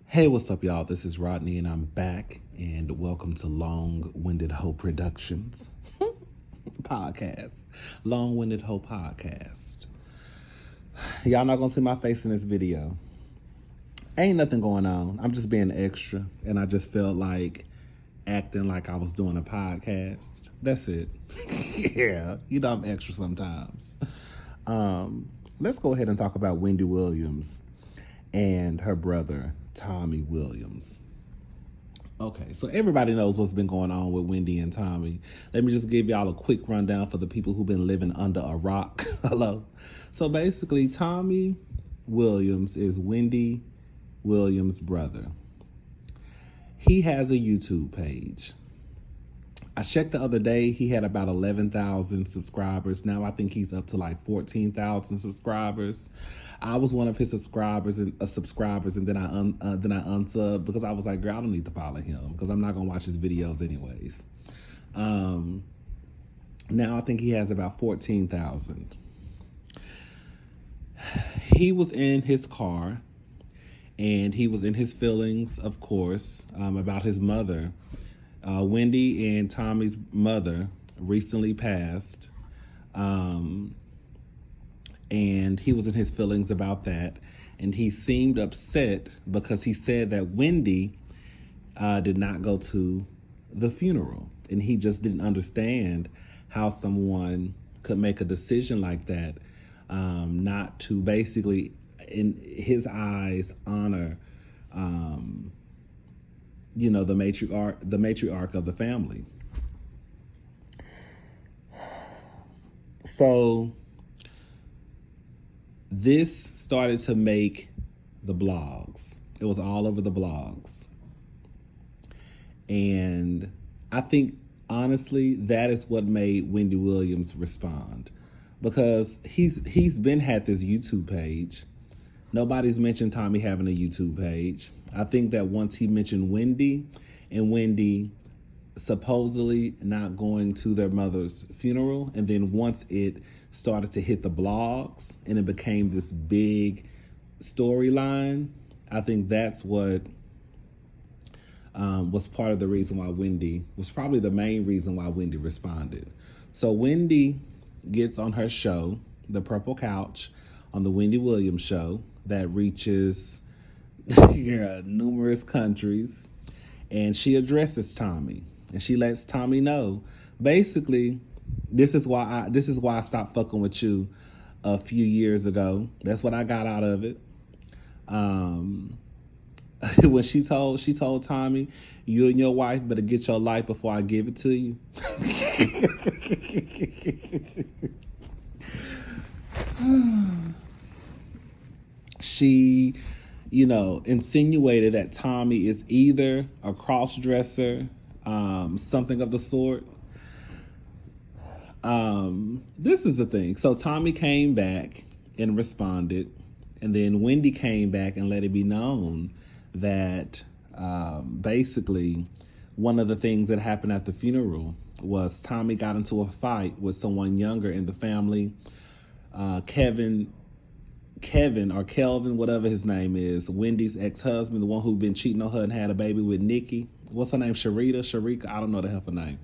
Hey, what's up, y'all? This is Rodney, and I'm back, and welcome to Long Winded Hoe Productions podcast. Long Winded Hoe podcast. Y'all not gonna see my face in this video. Ain't nothing going on. I'm just being extra, and I just felt like acting like I was doing a podcast. That's it. Yeah, I'm extra sometimes. Let's go ahead and talk about Wendy Williams and her brother Tommy Williams. Okay, so everybody knows what's been going on with Wendy and Tommy. Let me just give y'all a quick rundown for the people who've been living under a rock. Hello. So basically, Tommy Williams is Wendy Williams' brother. He has a YouTube page. I checked the other day, he had about 11,000 subscribers. Now I think he's up to like 14,000 subscribers. I was one of his subscribers, and then I unsubbed because I was like, girl, I don't need to follow him because I'm not gonna watch his videos anyways. Now I think he has about 14,000. He was in his car, and he was in his feelings, of course, about his mother. Wendy and Tommy's mother recently passed, and he was in his feelings about that, and he seemed upset because he said that Wendy did not go to the funeral, and he just didn't understand how someone could make a decision like that, not to basically, in his eyes, honor the matriarch of the family. So this started to make the blogs. It was all over the blogs. And I think, honestly, that is what made Wendy Williams respond. Because he's had this YouTube page. Nobody's mentioned Tommy having a YouTube page. I think that once he mentioned Wendy, and Wendy supposedly not going to their mother's funeral, and then once it started to hit the blogs and it became this big storyline, I think that's what was part of the reason why Wendy was probably the main reason why Wendy responded. So Wendy gets on her show, The Purple Couch, on the Wendy Williams show that reaches numerous countries, and she addresses Tommy, and she lets Tommy know, basically, this is why I stopped fucking with you a few years ago. That's what I got out of it. When she told Tommy, you and your wife better get your life before I give it to you. She, insinuated that Tommy is either a cross-dresser, something of the sort. This is the thing. So Tommy came back and responded, and then Wendy came back and let it be known that basically one of the things that happened at the funeral was Tommy got into a fight with someone younger in the family. Kevin or Kelvin, whatever his name is, Wendy's ex-husband, the one who'd been cheating on her and had a baby with Nikki. What's her name? Sharika? I don't know the hell her name.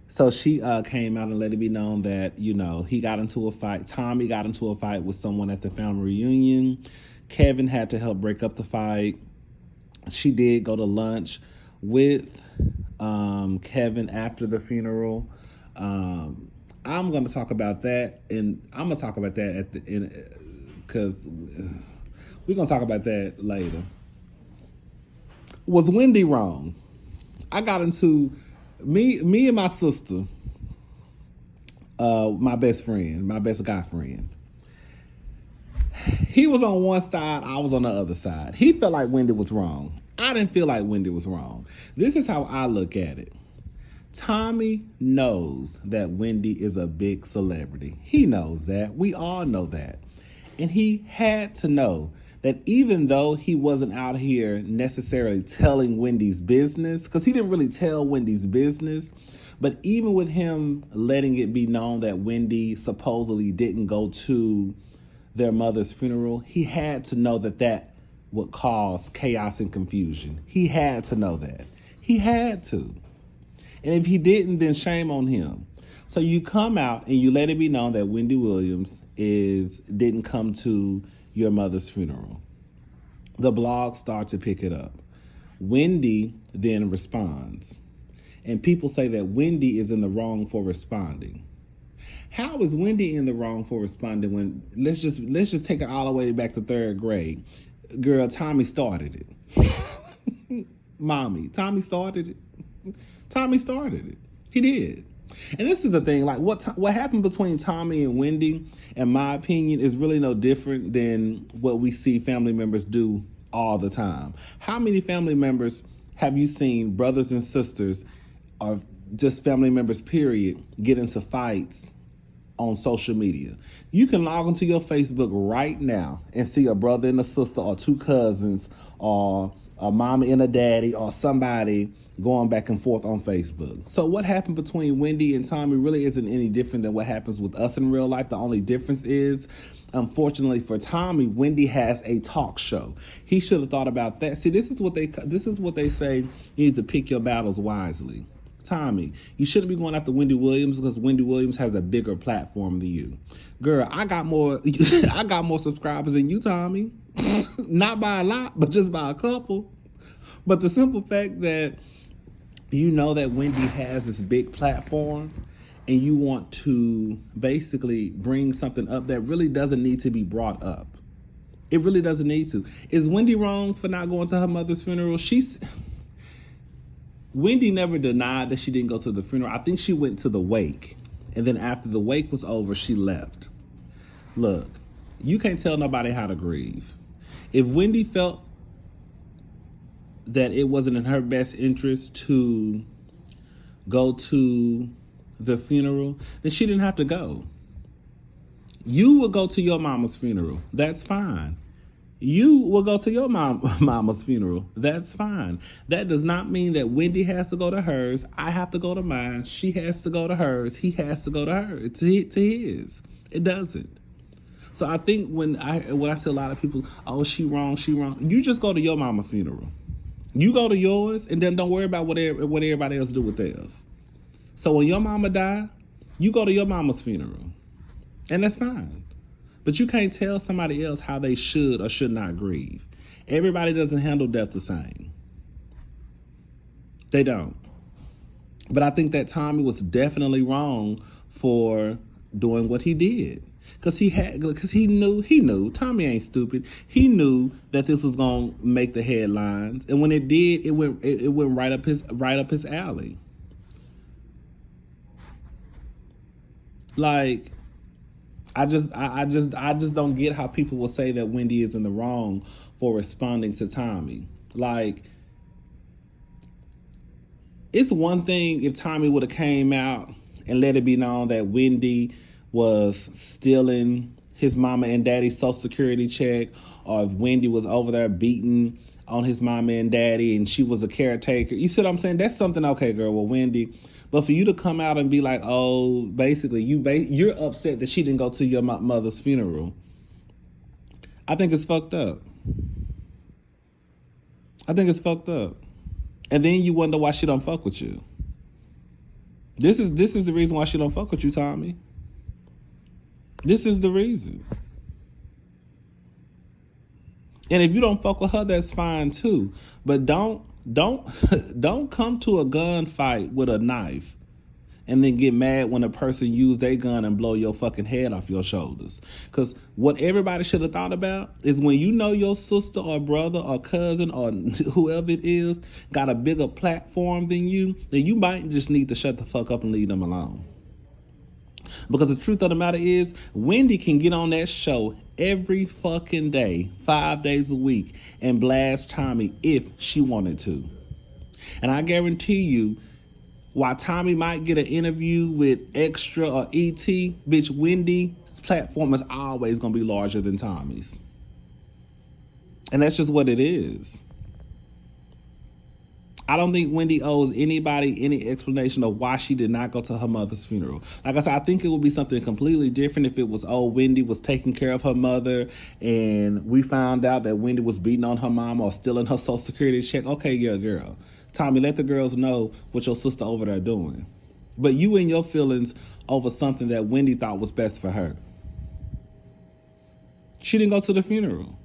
So she came out and let it be known that, he got into a fight. Tommy got into a fight with someone at the family reunion. Kevin had to help break up the fight. She did go to lunch with Kevin after the funeral. I'm going to talk about that, and I'm going to talk about that at the end, because we're going to talk about that later. Was Wendy wrong? I got into me and my sister, my best guy friend. He was on one side, I was on the other side. He felt like Wendy was wrong. I didn't feel like Wendy was wrong. This is how I look at it. Tommy knows that Wendy is a big celebrity. He knows that. We all know that. And he had to know that even though he wasn't out here necessarily telling Wendy's business, because he didn't really tell Wendy's business, but even with him letting it be known that Wendy supposedly didn't go to their mother's funeral, he had to know that that would cause chaos and confusion. He had to know that. He had to. And if he didn't, then shame on him. So you come out and you let it be known that Wendy Williams didn't come to your mother's funeral. The blogs start to pick it up. Wendy then responds. And people say that Wendy is in the wrong for responding. How is Wendy in the wrong for responding when let's just take it all the way back to third grade? Girl, Tommy started it. Mommy, Tommy started it. Tommy started it. He did. And this is the thing, like what happened between Tommy and Wendy, in my opinion, is really no different than what we see family members do all the time. How many family members have you seen, brothers and sisters, or just family members, period, get into fights on social media? You can log into your Facebook right now and see a brother and a sister or two cousins or a mama and a daddy or somebody going back and forth on Facebook. So what happened between Wendy and Tommy really isn't any different than what happens with us in real life. The only difference is, unfortunately for Tommy, Wendy has a talk show. He should have thought about that. See, this is what they say, you need to pick your battles wisely. Tommy, you shouldn't be going after Wendy Williams because Wendy Williams has a bigger platform than you. Girl, I got more subscribers than you, Tommy. Not by a lot, but just by a couple. But the simple fact that you know that Wendy has this big platform and you want to basically bring something up that really doesn't need to be brought up. It really doesn't need to. Is Wendy wrong for not going to her mother's funeral? Wendy never denied that she didn't go to the funeral. I think she went to the wake. And then after the wake was over, she left. Look, you can't tell nobody how to grieve. If Wendy felt that it wasn't in her best interest to go to the funeral, then she didn't have to go. You will go to your mama's funeral. That's fine. You will go to your mama's funeral. That's fine. That does not mean that Wendy has to go to hers. I have to go to mine. She has to go to hers. He has to go to her, to his. It doesn't. So I think when I see a lot of people, oh, she wrong. You just go to your mama's funeral. You go to yours, and then don't worry about what everybody else do with theirs. So when your mama die, you go to your mama's funeral. And that's fine. But you can't tell somebody else how they should or should not grieve. Everybody doesn't handle death the same. They don't. But I think that Tommy was definitely wrong for doing what he did. Because he knew, Tommy ain't stupid. He knew that this was going to make the headlines. And when it did, it went right up his alley. Like, I just don't get how people will say that Wendy is in the wrong for responding to Tommy. Like, it's one thing if Tommy would have came out and let it be known that Wendy was stealing his mama and daddy's Social Security check, or if Wendy was over there beating on his mama and daddy and she was a caretaker. You see what I'm saying? That's something, okay, girl, well, Wendy. But for you to come out and be like, oh, basically, you're upset that she didn't go to your mother's funeral, I think it's fucked up. And then you wonder why she don't fuck with you. This is the reason why she don't fuck with you, Tommy. This is the reason. And if you don't fuck with her, that's fine too. But don't come to a gunfight with a knife and then get mad when a person use their gun and blow your fucking head off your shoulders. Because what everybody should have thought about is when you know your sister or brother or cousin or whoever it is got a bigger platform than you, then you might just need to shut the fuck up and leave them alone. Because the truth of the matter is, Wendy can get on that show every fucking day, 5 days a week, and blast Tommy if she wanted to. And I guarantee you, while Tommy might get an interview with Extra or ET, bitch, Wendy's platform is always going to be larger than Tommy's. And that's just what it is. I don't think Wendy owes anybody any explanation of why she did not go to her mother's funeral. Like I said, I think it would be something completely different if it was, oh, Wendy was taking care of her mother and we found out that Wendy was beating on her mom or stealing her Social Security check. Okay, yeah, girl. Tommy, let the girls know what your sister over there doing. But you and your feelings over something that Wendy thought was best for her. She didn't go to the funeral.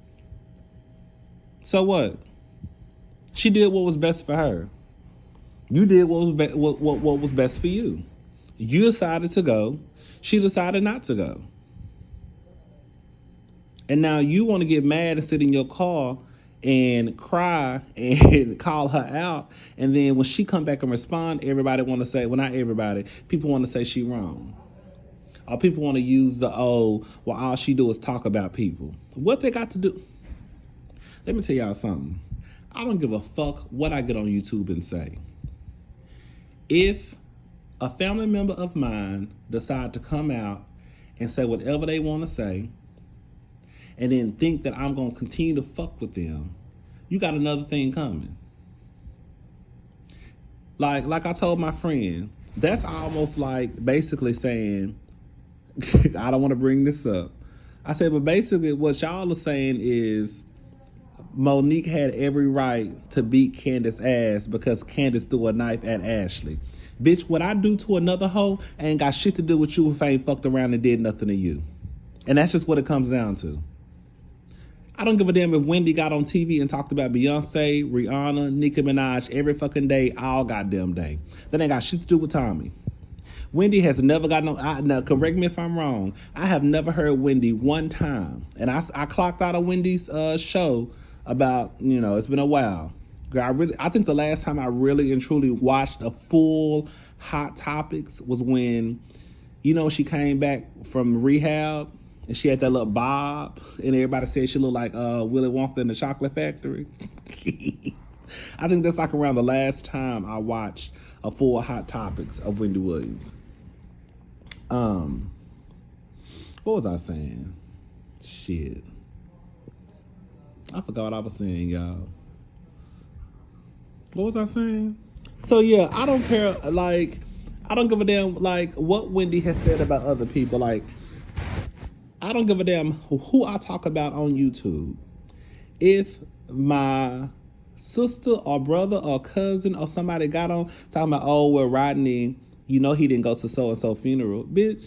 So what? She did what was best for her. You did what was best for you. You decided to go. She decided not to go. And now you want to get mad and sit in your car and cry and call her out. And then when she come back and respond, everybody want to say, well, not everybody, people want to say she wrong. Or people want to use the, oh, well, all she do is talk about people. What they got to do? Let me tell y'all something. I don't give a fuck what I get on YouTube and say. If a family member of mine decide to come out and say whatever they want to say, and then think that I'm going to continue to fuck with them, you got another thing coming. Like I told my friend, that's almost like basically saying, I don't want to bring this up. I said, but basically what y'all are saying is Monique had every right to beat Candace's ass because Candace threw a knife at Ashley. Bitch, what I do to another hoe ain't got shit to do with you if I ain't fucked around and did nothing to you. And that's just what it comes down to. I don't give a damn if Wendy got on TV and talked about Beyonce, Rihanna, Nicki Minaj every fucking day, all goddamn day. That ain't got shit to do with Tommy. Wendy has never got now correct me if I'm wrong, I have never heard Wendy one time. And I clocked out of Wendy's show about, it's been a while. Girl, I think the last time I really and truly watched a full Hot Topics was when, she came back from rehab and she had that little bob and everybody said she looked like Willy Wonka in the Chocolate Factory. I think that's like around the last time I watched a full Hot Topics of Wendy Williams. What was I saying? Shit. I forgot what I was saying, y'all. What was I saying? So yeah, I don't care, I don't give a damn, what Wendy has said about other people. I don't give a damn who I talk about on YouTube. If my sister or brother or cousin or somebody got on talking about, oh, well, Rodney, he didn't go to so-and-so funeral, bitch.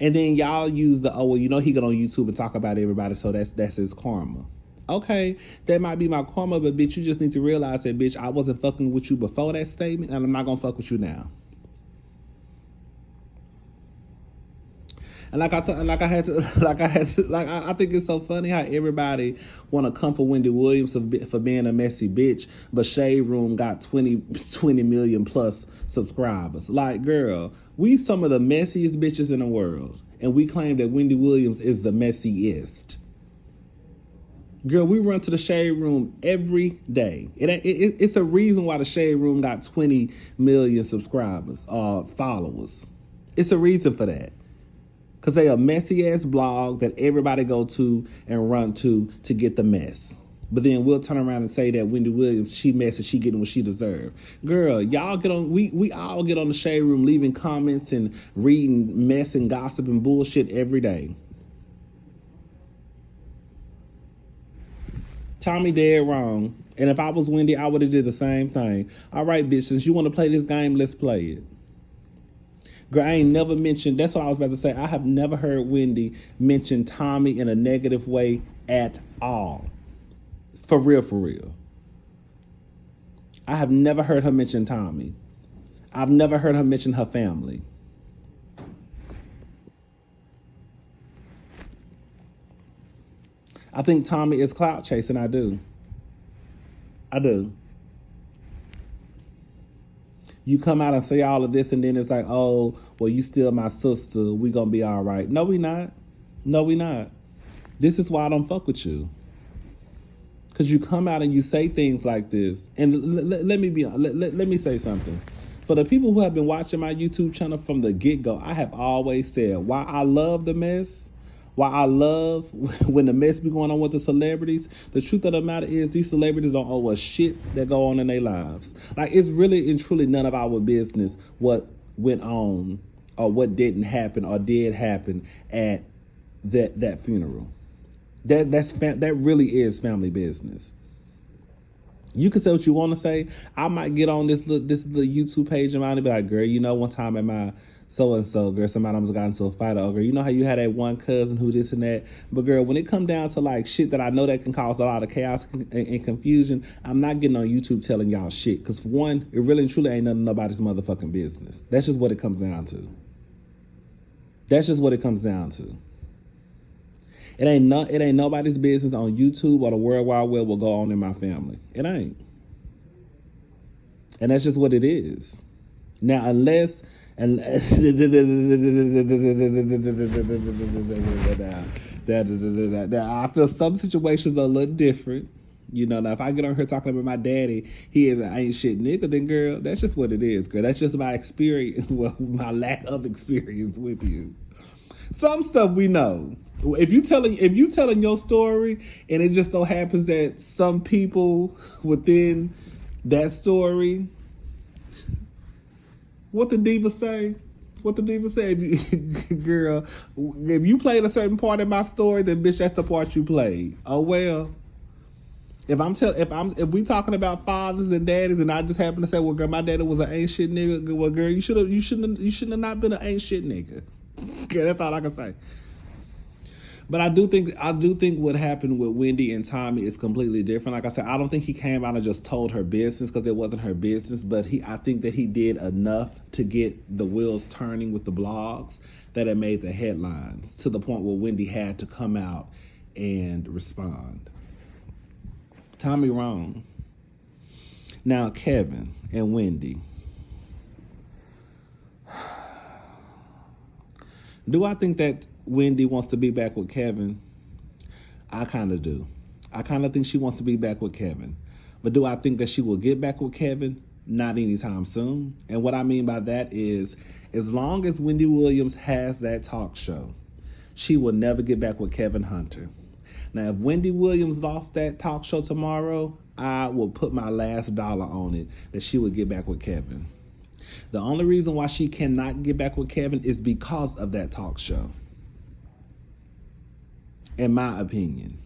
And then y'all use the, oh, well, he got on YouTube and talk about everybody, so that's his karma. Okay, that might be my karma, but bitch, you just need to realize that, bitch, I wasn't fucking with you before that statement, and I'm not gonna fuck with you now. And I think it's so funny how everybody want to come for Wendy Williams for being a messy bitch, but Shade Room got 20 million plus subscribers. Girl, we some of the messiest bitches in the world, and we claim that Wendy Williams is the messiest. Girl, we run to the Shade Room every day. It's a reason why the Shade Room got 20 million subscribers, followers. It's a reason for that. Because they a messy-ass blog that everybody go to and run to get the mess. But then we'll turn around and say that Wendy Williams, she messy, she getting what she deserved. Girl, y'all get on, we all get on the Shade Room leaving comments and reading mess and gossip and bullshit every day. Tommy dead wrong. And if I was Wendy, I would have did the same thing. All right, bitch, since you want to play this game, let's play it. Girl, I ain't never mentioned, that's what I was about to say. I have never heard Wendy mention Tommy in a negative way at all. For real, for real. I have never heard her mention Tommy. I've never heard her mention her family. I think Tommy is clout chasing. I do. You come out and say all of this and then it's like, oh, well, you still my sister. We gonna be all right. No, we not. This is why I don't fuck with you. Because you come out and you say things like this. And let me say something. For the people who have been watching my YouTube channel from the get-go, I have always said, while I love the mess, While I love when the mess be going on with the celebrities, the truth of the matter is these celebrities don't owe us shit that go on in their lives. Like, it's really and truly none of our business what went on or what didn't happen or did happen at that funeral. That really is family business. You can say what you want to say. I might get on this little YouTube page of mine and be like, girl, you know, one time at my so and so, girl, somebody almost got into a fight. Oh, girl, you know how you had that one cousin who this and that. But girl, when it come down to like shit that I know that can cause a lot of chaos and confusion, I'm not getting on YouTube telling y'all shit. Because for one, it really and truly ain't none of nobody's motherfucking business. That's just what it comes down to. That's just what it comes down to. It ain't nobody's business on YouTube or the World Wide Web will go on in my family. It ain't. And that's just what it is. Now, I feel some situations are a little different. You know, now if I get on here talking about my daddy, he is an ain't shit nigga, then girl, that's just what it is, girl. That's just my experience, well, my lack of experience with you. Some stuff we know. If you telling your story, and it just so happens that some people within that story, what the diva say? What the diva say? Girl, if you played a certain part in my story, then bitch, that's the part you played. Oh well. If we talking about fathers and daddies, and I just happen to say, well, girl, my daddy was an ain't shit nigga. Well, girl, you shouldn't have not been an ain't shit nigga. Okay, that's all I can say. But I do think what happened with Wendy and Tommy is completely different. Like I said, I don't think he came out and just told her business because it wasn't her business. But I think that he did enough to get the wheels turning with the blogs that it made the headlines to the point where Wendy had to come out and respond. Tommy wrong. Now Kevin and Wendy. Do I think that Wendy wants to be back with Kevin? I kind of do. I kind of think she wants to be back with Kevin. But do I think that she will get back with Kevin? Not anytime soon. And what I mean by that is, as long as Wendy Williams has that talk show, she will never get back with Kevin Hunter. Now, if Wendy Williams lost that talk show tomorrow, I will put my last dollar on it that she would get back with Kevin. The only reason why she cannot get back with Kevin is because of that talk show. In my opinion.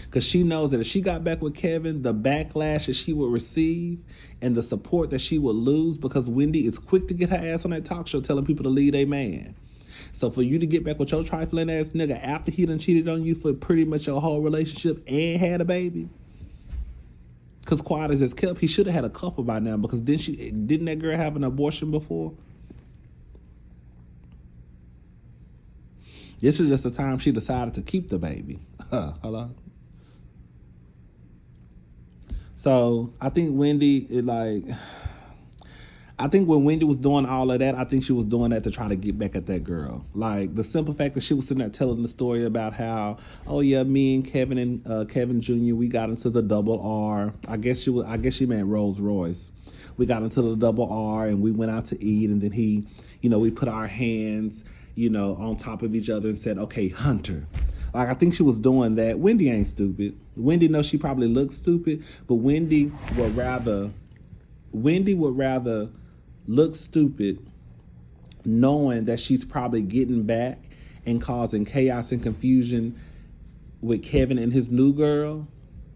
Because she knows that if she got back with Kevin, the backlash that she would receive and the support that she would lose, because Wendy is quick to get her ass on that talk show telling people to leave a man. So for you to get back with your trifling ass nigga after he done cheated on you for pretty much your whole relationship and had a baby, because quiet as it's kept, he should have had a couple by now, because didn't that girl have an abortion before? This is just the time she decided to keep the baby. Hello? So I think Wendy I think when Wendy was doing all of that, I think she was doing that to try to get back at that girl. Like, the simple fact that she was sitting there telling the story about how, oh yeah, me and Kevin Jr., we got into the double R. I guess she meant Rolls Royce. We got into the double R and we went out to eat, and then we put our hands, on top of each other and said, okay, Hunter. Like, I think she was doing that. Wendy ain't stupid. Wendy knows she probably looks stupid, but Wendy would rather look stupid knowing that she's probably getting back and causing chaos and confusion with Kevin and his new girl.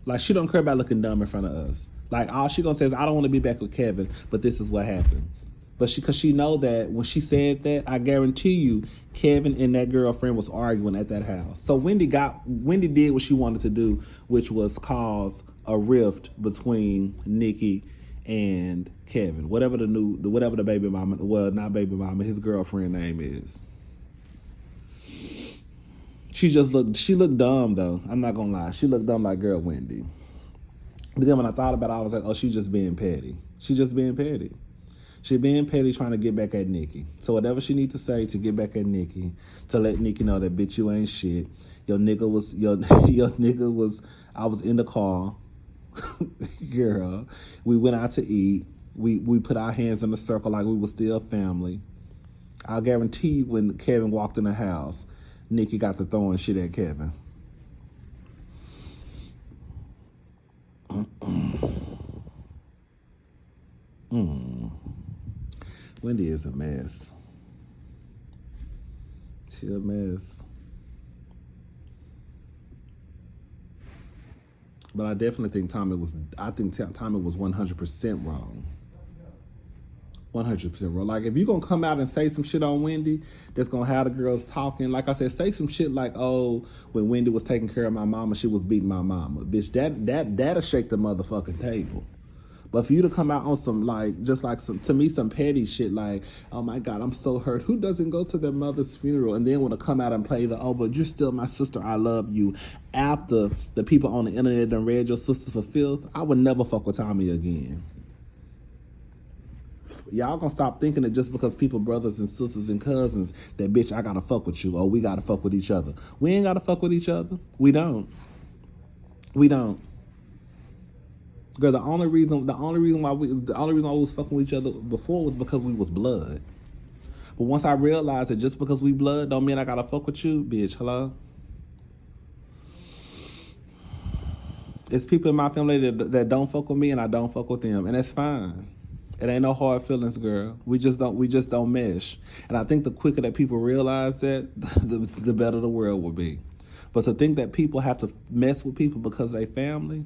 Like, she don't care about looking dumb in front of us. Like, all she gonna say is, I don't want to be back with Kevin, but this is what happened. But because she know that when she said that, I guarantee you, Kevin and that girlfriend was arguing at that house. So Wendy did what she wanted to do, which was cause a rift between Nikki and Kevin, whatever the baby mama, well, not baby mama, his girlfriend name is. She looked dumb though. I'm not gonna lie. She looked dumb like girl Wendy. But then when I thought about it, I was like, oh, she's just being petty. She's just being petty. She being petty, trying to get back at Nikki. So whatever she needs to say to get back at Nikki, to let Nikki know that, bitch, you ain't shit. Your nigga was, I was in the car. Girl, we went out to eat. We put our hands in a circle like we were still family. I guarantee you when Kevin walked in the house, Nikki got to throwing shit at Kevin. Wendy is a mess. She a mess. But I definitely think Tommy was 100% wrong. 100% wrong. Like, if you're going to come out and say some shit on Wendy that's going to have the girls talking, like I said, say some shit like, oh, when Wendy was taking care of my mama, she was beating my mama. Bitch, that'll shake the motherfucking table. But for you to come out on some, like, just like some petty shit, like, oh my God, I'm so hurt. Who doesn't go to their mother's funeral and then want to come out and play the, oh, but you're still my sister, I love you, after the people on the internet done read your sister for filth? I would never fuck with Tommy again. Y'all gonna stop thinking that just because people brothers and sisters and cousins, that bitch, I gotta fuck with you, or we gotta fuck with each other. We ain't gotta fuck with each other. We don't. Girl, the only reason why we was fucking with each other before was because we was blood. But once I realized that just because we blood don't mean I gotta fuck with you, bitch, hello? It's people in my family that don't fuck with me and I don't fuck with them, and that's fine. It ain't no hard feelings, girl. We just don't mesh. And I think the quicker that people realize that, the better the world will be. But to think that people have to mess with people because they family,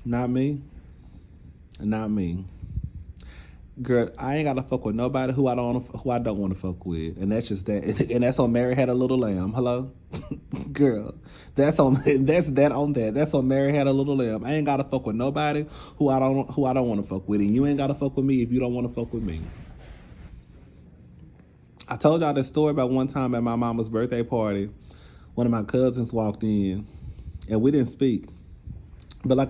not me. Girl, I ain't gotta fuck with nobody who I don't want to fuck with, and that's just that. And that's on Mary Had a Little Lamb. Hello, girl, that's on that. That's on Mary Had a Little Lamb. I ain't gotta fuck with nobody who I don't want to fuck with, and you ain't gotta fuck with me if you don't want to fuck with me. I told y'all this story about one time at my mama's birthday party. One of my cousins walked in, and we didn't speak. But like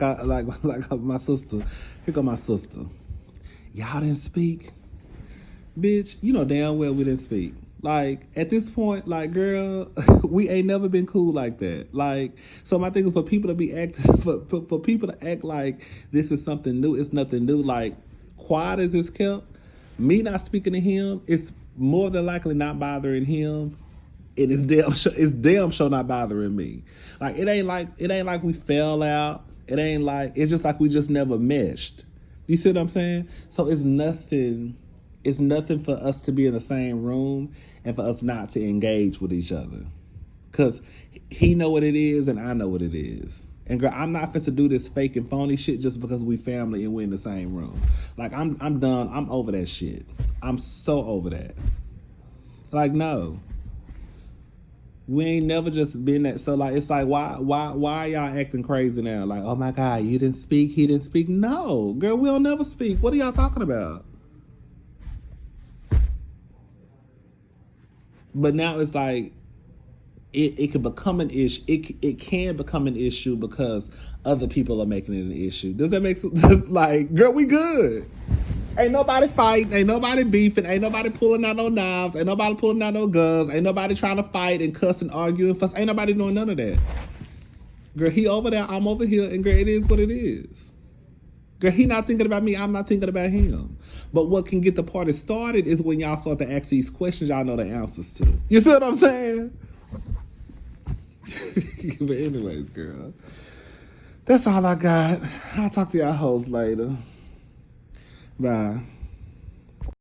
my sister, here go my sister. Y'all didn't speak? Bitch, you know damn well we didn't speak. Like, at this point, like, girl, we ain't never been cool like that. Like, so my thing is for people to be for people to act like this is something new, it's nothing new. Like, quiet as it's kept, me not speaking to him, it's more than likely not bothering him. It's damn sure not bothering me. Like, it ain't like we fell out. It's just like we just never meshed. You see what I'm saying? So it's nothing for us to be in the same room and for us not to engage with each other. Cause he know what it is and I know what it is. And girl, I'm not fit to do this fake and phony shit just because we family and we're in the same room. Like, I'm done. I'm over that shit. I'm so over that. Like, no. We ain't never just been that. So like, it's like, why are y'all acting crazy now? Like, oh my God, you didn't speak, he didn't speak. No, girl, we'll never speak. What are y'all talking about? But now it's like, it can become an issue. It can become an issue because other people are making it an issue. Does that make sense? Like, girl, we good. Ain't nobody fighting, ain't nobody beefing, ain't nobody pulling out no knives, ain't nobody pulling out no guns, ain't nobody trying to fight and cuss and argue and fuss, ain't nobody doing none of that. Girl, he over there, I'm over here, and girl, it is what it is. Girl, he not thinking about me, I'm not thinking about him. But what can get the party started is when y'all start to ask these questions y'all know the answers to. You see what I'm saying? But anyways, girl, that's all I got. I'll talk to y'all hoes later. Bye.